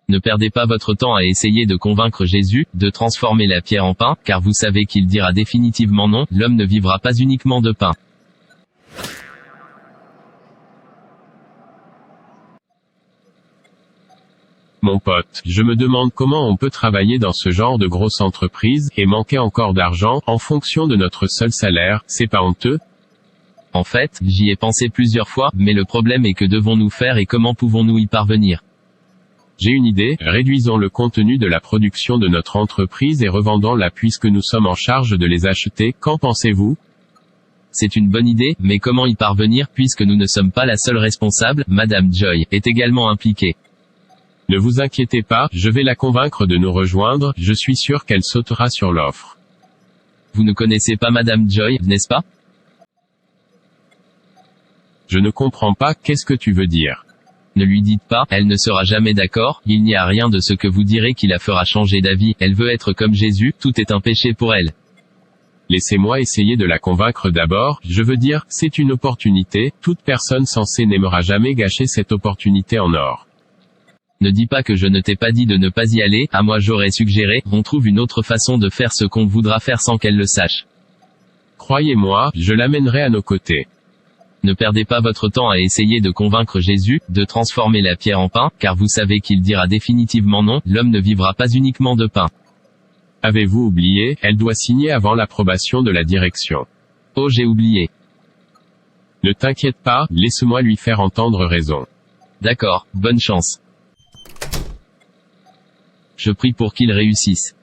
Ne perdez pas votre temps à essayer de convaincre Jésus de transformer la pierre en pain, car vous savez qu'il dira définitivement non, l'homme ne vivra pas uniquement de pain. Mon pote, je me demande comment on peut travailler dans ce genre de grosse entreprise, et manquer encore d'argent, en fonction de notre seul salaire, c'est pas honteux? En fait, j'y ai pensé plusieurs fois, mais le problème est que devons-nous faire et comment pouvons-nous y parvenir? J'ai une idée, réduisons le contenu de la production de notre entreprise et revendons-la puisque nous sommes en charge de les acheter, qu'en pensez-vous? C'est une bonne idée, mais comment y parvenir puisque nous ne sommes pas la seule responsable, Madame Joy est également impliquée. Ne vous inquiétez pas, je vais la convaincre de nous rejoindre, je suis sûr qu'elle sautera sur l'offre. Vous ne connaissez pas Madame Joy, n'est-ce pas? Je ne comprends pas, qu'est-ce que tu veux dire? Ne lui dites pas, elle ne sera jamais d'accord, il n'y a rien de ce que vous direz qui la fera changer d'avis, elle veut être comme Jésus, tout est un péché pour elle. Laissez-moi essayer de la convaincre d'abord, je veux dire, c'est une opportunité, toute personne sensée n'aimera jamais gâcher cette opportunité en or. Ne dis pas que je ne t'ai pas dit de ne pas y aller, à moi j'aurais suggéré, on trouve une autre façon de faire ce qu'on voudra faire sans qu'elle le sache. Croyez-moi, je l'amènerai à nos côtés. Ne perdez pas votre temps à essayer de convaincre Jésus de transformer la pierre en pain, car vous savez qu'il dira définitivement non, l'homme ne vivra pas uniquement de pain. Avez-vous oublié, elle doit signer avant l'approbation de la direction. Oh, j'ai oublié. Ne t'inquiète pas, laisse-moi lui faire entendre raison. D'accord, bonne chance. Je prie pour qu'il réussisse.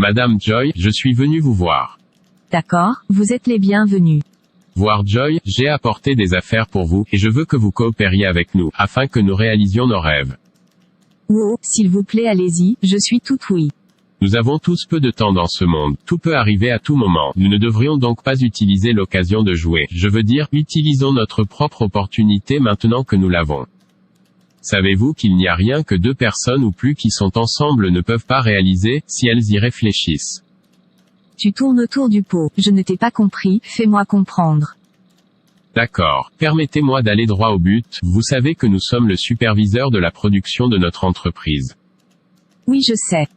Madame Joy, je suis venu vous voir. D'accord, vous êtes les bienvenus. Voir Joy, j'ai apporté des affaires pour vous, et je veux que vous coopériez avec nous, afin que nous réalisions nos rêves. Oh, s'il vous plaît, allez-y, je suis tout oui. Nous avons tous peu de temps dans ce monde, tout peut arriver à tout moment, nous ne devrions donc pas utiliser l'occasion de jouer, je veux dire, utilisons notre propre opportunité maintenant que nous l'avons. Savez-vous qu'il n'y a rien que deux personnes ou plus qui sont ensemble ne peuvent pas réaliser, si elles y réfléchissent? Tu tournes autour du pot, je ne t'ai pas compris, fais-moi comprendre. D'accord, permettez-moi d'aller droit au but, vous savez que nous sommes le superviseur de la production de notre entreprise. Oui, je sais.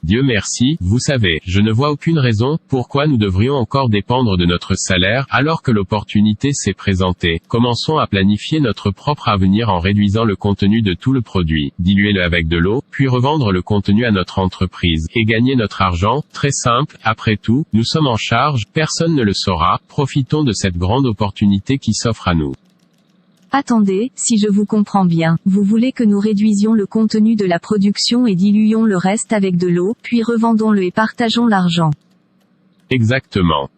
Dieu merci, vous savez, je ne vois aucune raison pourquoi nous devrions encore dépendre de notre salaire, alors que l'opportunité s'est présentée. Commençons à planifier notre propre avenir en réduisant le contenu de tout le produit, diluez-le avec de l'eau, puis revendre le contenu à notre entreprise, et gagner notre argent, très simple, après tout, nous sommes en charge, personne ne le saura, profitons de cette grande opportunité qui s'offre à nous. Attendez, si je vous comprends bien, vous voulez que nous réduisions le contenu de la production et diluions le reste avec de l'eau, puis revendons-le et partageons l'argent. Exactement.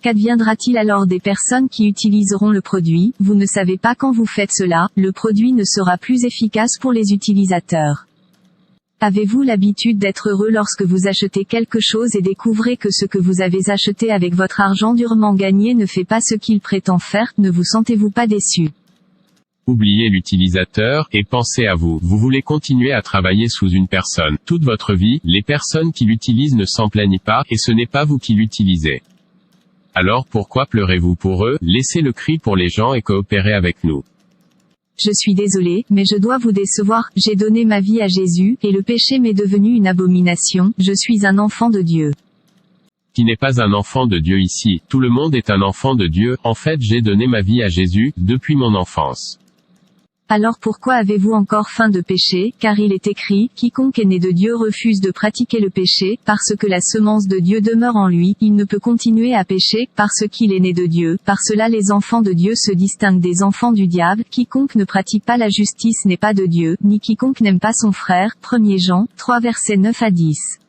Qu'adviendra-t-il alors des personnes qui utiliseront le produit? Vous ne savez pas quand vous faites cela, le produit ne sera plus efficace pour les utilisateurs. Avez-vous l'habitude d'être heureux lorsque vous achetez quelque chose et découvrez que ce que vous avez acheté avec votre argent durement gagné ne fait pas ce qu'il prétend faire? Ne vous sentez-vous pas déçu? Oubliez l'utilisateur, et pensez à vous. Vous voulez continuer à travailler sous une personne. Toute votre vie, les personnes qui l'utilisent ne s'en plaignent pas, et ce n'est pas vous qui l'utilisez. Alors pourquoi pleurez-vous pour eux? Laissez le cri pour les gens et coopérez avec nous. Je suis désolé, mais je dois vous décevoir, j'ai donné ma vie à Jésus, et le péché m'est devenu une abomination, je suis un enfant de Dieu. Qui n'est pas un enfant de Dieu ici, tout le monde est un enfant de Dieu, en fait j'ai donné ma vie à Jésus, depuis mon enfance. Alors pourquoi avez-vous encore faim de péché? Car il est écrit, quiconque est né de Dieu refuse de pratiquer le péché, parce que la semence de Dieu demeure en lui, il ne peut continuer à pécher, parce qu'il est né de Dieu. Par cela les enfants de Dieu se distinguent des enfants du diable, quiconque ne pratique pas la justice n'est pas de Dieu, ni quiconque n'aime pas son frère. 1 Jean 3 versets 9 à 10.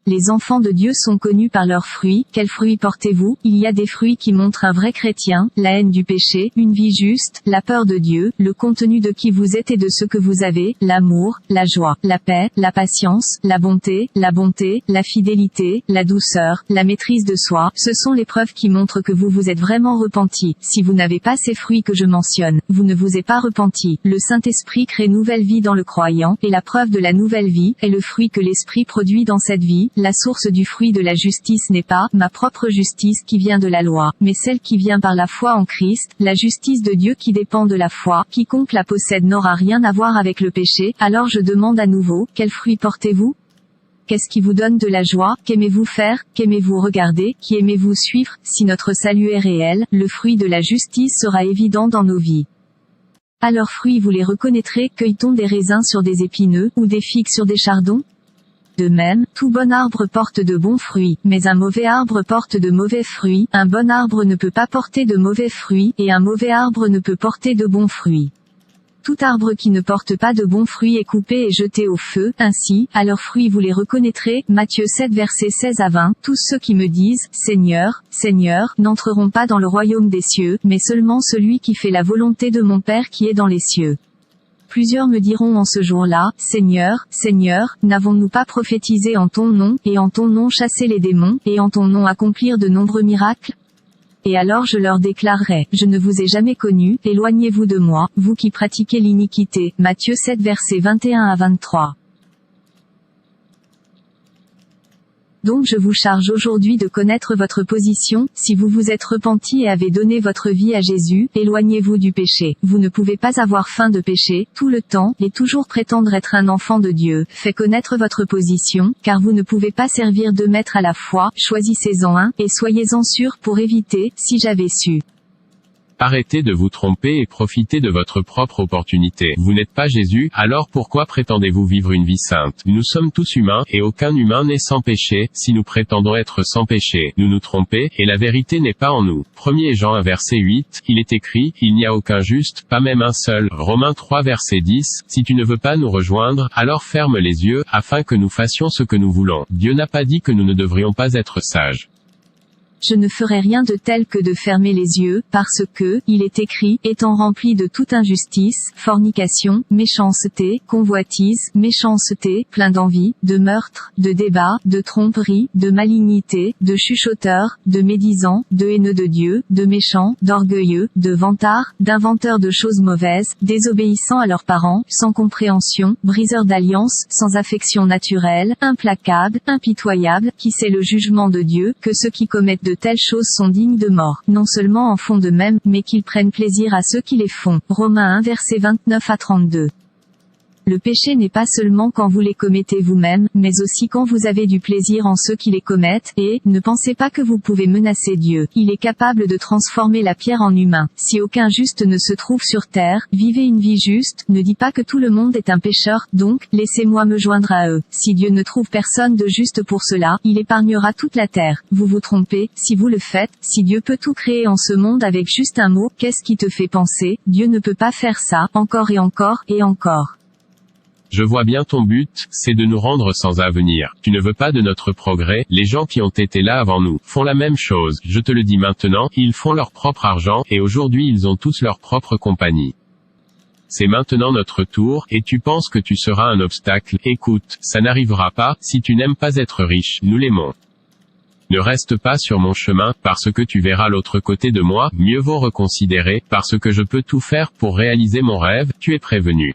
Les enfants de Dieu sont connus par leurs fruits. Quels fruits portez-vous? Il y a des fruits qui montrent un vrai chrétien, la haine du péché, une vie juste, la peur de Dieu, le contenu de qui vous êtes et de ce que vous avez, l'amour, la joie, la paix, la patience, la bonté, la fidélité, la douceur, la maîtrise de soi. Ce sont les preuves qui montrent que vous vous êtes vraiment repenti. Si vous n'avez pas ces fruits que je mentionne, vous ne vous êtes pas repenti. Le Saint-Esprit crée nouvelle vie dans le croyant, et la preuve de la nouvelle vie est le fruit que l'Esprit produit dans cette vie. la source du fruit de la justice n'est pas ma propre justice qui vient de la loi, mais celle qui vient par la foi en Christ, la justice de Dieu qui dépend de la foi. Quiconque la possède n'aura rien à voir avec le péché. Alors je demande à nouveau, quel fruit portez-vous? Qu'est-ce qui vous donne de la joie? Qu'aimez-vous faire? Qu'aimez-vous regarder? Qui aimez-vous suivre? Si notre salut est réel, le fruit de la justice sera évident dans nos vies. À leurs fruits vous les reconnaîtrez. Cueille-t-on des raisins sur des épineux, ou des figues sur des chardons? De même, tout bon arbre porte de bons fruits, mais un mauvais arbre porte de mauvais fruits. Un bon arbre ne peut pas porter de mauvais fruits, et un mauvais arbre ne peut porter de bons fruits. Tout arbre qui ne porte pas de bons fruits est coupé et jeté au feu. Ainsi, à leurs fruits vous les reconnaîtrez. Matthieu 7 versets 16 à 20. Tous ceux qui me disent, Seigneur, Seigneur, n'entreront pas dans le royaume des cieux, mais seulement celui qui fait la volonté de mon Père qui est dans les cieux. Plusieurs me diront en ce jour-là, Seigneur, Seigneur, n'avons-nous pas prophétisé en ton nom, et en ton nom chassé les démons, et en ton nom accomplir de nombreux miracles? Et alors je leur déclarerai, je ne vous ai jamais connu, éloignez-vous de moi, vous qui pratiquez l'iniquité. Matthieu 7 versets 21 à 23. Donc je vous charge aujourd'hui de connaître votre position. Si vous vous êtes repenti et avez donné votre vie à Jésus, éloignez-vous du péché. Vous ne pouvez pas avoir faim de péché, tout le temps, et toujours prétendre être un enfant de Dieu. Faites connaître votre position, car vous ne pouvez pas servir deux maîtres à la fois. Choisissez-en un, et soyez-en sûrs pour éviter, si j'avais su. Arrêtez de vous tromper et profitez de votre propre opportunité. Vous n'êtes pas Jésus, alors pourquoi prétendez-vous vivre une vie sainte? Nous sommes tous humains, et aucun humain n'est sans péché. Si nous prétendons être sans péché, nous nous trompons, et la vérité n'est pas en nous. 1 Jean 1 verset 8, il est écrit, il n'y a aucun juste, pas même un seul. Romains 3 verset 10, si tu ne veux pas nous rejoindre, alors ferme les yeux, afin que nous fassions ce que nous voulons. Dieu n'a pas dit que nous ne devrions pas être sages. Je ne ferai rien de tel que de fermer les yeux, parce que, il est écrit, étant rempli de toute injustice, fornication, méchanceté, convoitise, méchanceté, plein d'envie, de meurtre, de débat, de tromperie, de malignité, de chuchoteurs, de médisants, de haineux de Dieu, de méchants, d'orgueilleux, de vantards, d'inventeurs de choses mauvaises, désobéissants à leurs parents, sans compréhension, briseurs d'alliance, sans affection naturelle, implacables, impitoyables, qui sait le jugement de Dieu, que ceux qui commettent de telles choses sont dignes de mort. Non seulement en font de même, mais qu'ils prennent plaisir à ceux qui les font. Romains 1 versets 29 à 32. Le péché n'est pas seulement quand vous les commettez vous-même, mais aussi quand vous avez du plaisir en ceux qui les commettent, et, ne pensez pas que vous pouvez menacer Dieu. Il est capable de transformer la pierre en humain. Si aucun juste ne se trouve sur terre, vivez une vie juste, ne dis pas que tout le monde est un pécheur, donc, laissez-moi me joindre à eux. Si Dieu ne trouve personne de juste pour cela, il épargnera toute la terre. Vous vous trompez, si vous le faites, si Dieu peut tout créer en ce monde avec juste un mot, qu'est-ce qui te fait penser, Dieu ne peut pas faire ça, encore et encore, et encore. Je vois bien ton but, c'est de nous rendre sans avenir. Tu ne veux pas de notre progrès, les gens qui ont été là avant nous, font la même chose. Je te le dis maintenant, ils font leur propre argent, et aujourd'hui ils ont tous leur propre compagnie. C'est maintenant notre tour, et tu penses que tu seras un obstacle. Écoute, ça n'arrivera pas, si tu n'aimes pas être riche, nous l'aimons. Ne reste pas sur mon chemin, parce que tu verras l'autre côté de moi, mieux vaut reconsidérer, parce que je peux tout faire pour réaliser mon rêve, tu es prévenu.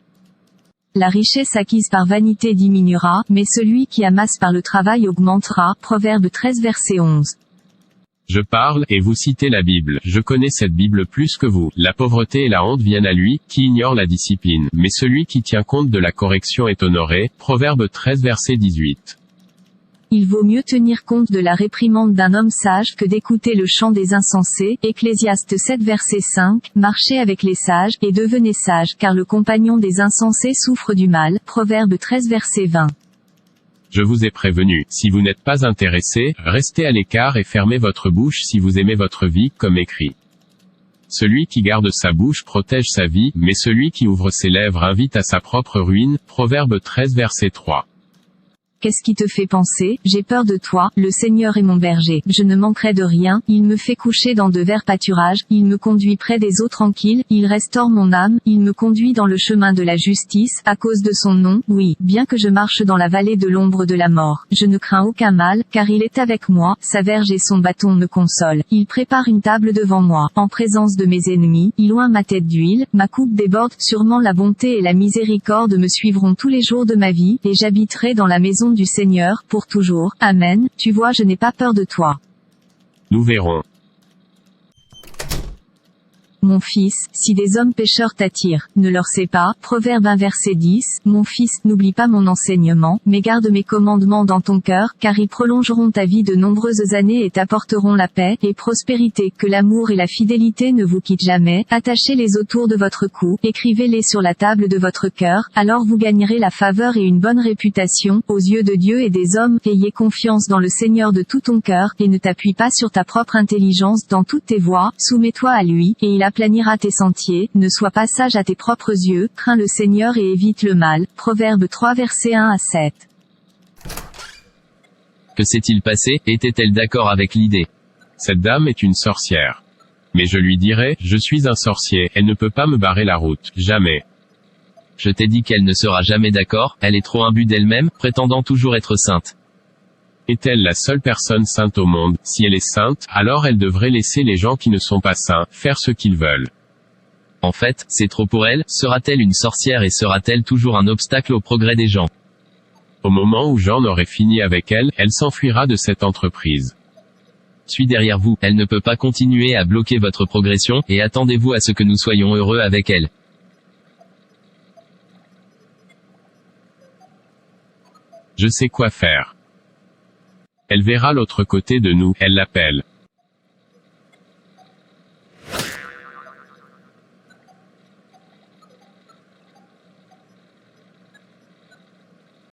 La richesse acquise par vanité diminuera, mais celui qui amasse par le travail augmentera. Proverbe 13 verset 11. Je parle, et vous citez la Bible. Je connais cette Bible plus que vous. La pauvreté et la honte viennent à lui, qui ignore la discipline. Mais celui qui tient compte de la correction est honoré. Proverbe 13 verset 18. Il vaut mieux tenir compte de la réprimande d'un homme sage que d'écouter le chant des insensés. Ecclésiaste 7 verset 5, marchez avec les sages, et devenez sages, car le compagnon des insensés souffre du mal. Proverbe 13 verset 20. Je vous ai prévenu, si vous n'êtes pas intéressé, restez à l'écart et fermez votre bouche si vous aimez votre vie, comme écrit. Celui qui garde sa bouche protège sa vie, mais celui qui ouvre ses lèvres invite à sa propre ruine. Proverbe 13 verset 3. Qu'est-ce qui te fait penser, j'ai peur de toi, le Seigneur est mon berger, je ne manquerai de rien, il me fait coucher dans de verts pâturages, il me conduit près des eaux tranquilles, il restaure mon âme, il me conduit dans le chemin de la justice, à cause de son nom, oui, bien que je marche dans la vallée de l'ombre de la mort, je ne crains aucun mal, car il est avec moi, sa verge et son bâton me consolent, il prépare une table devant moi, en présence de mes ennemis, il oint ma tête d'huile, ma coupe déborde, sûrement la bonté et la miséricorde me suivront tous les jours de ma vie, et j'habiterai dans la maison nom du Seigneur, pour toujours. Amen. Tu vois, je n'ai pas peur de toi. Nous verrons. Mon fils, si des hommes pécheurs t'attirent, ne leur sais pas. Proverbe 1 verset 10. Mon fils, n'oublie pas mon enseignement, mais garde mes commandements dans ton cœur, car ils prolongeront ta vie de nombreuses années et t'apporteront la paix et prospérité. Que l'amour et la fidélité ne vous quittent jamais. Attachez-les autour de votre cou, écrivez-les sur la table de votre cœur, alors vous gagnerez la faveur et une bonne réputation aux yeux de Dieu et des hommes. Ayez confiance dans le Seigneur de tout ton cœur, et ne t'appuie pas sur ta propre intelligence dans toutes tes voies. Soumets-toi à lui, et il aplanira tes sentiers. Ne sois pas sage à tes propres yeux, crains le Seigneur et évite le mal. Proverbe 3 versets 1 à 7. Que s'est-il passé? Était-elle d'accord avec l'idée? Cette dame est une sorcière. Mais je lui dirai, je suis un sorcier, elle ne peut pas me barrer la route, jamais. Je t'ai dit qu'elle ne sera jamais d'accord, elle est trop imbue d'elle-même, prétendant toujours être sainte. Est-elle la seule personne sainte au monde? Si elle est sainte, alors elle devrait laisser les gens qui ne sont pas saints, faire ce qu'ils veulent. En fait, c'est trop pour elle. Sera-t-elle une sorcière et sera-t-elle toujours un obstacle au progrès des gens? Au moment où Jean aurait fini avec elle, elle s'enfuira de cette entreprise. Suis derrière vous, elle ne peut pas continuer à bloquer votre progression, et attendez-vous à ce que nous soyons heureux avec elle. Je sais quoi faire. Elle verra l'autre côté de nous, elle l'appelle.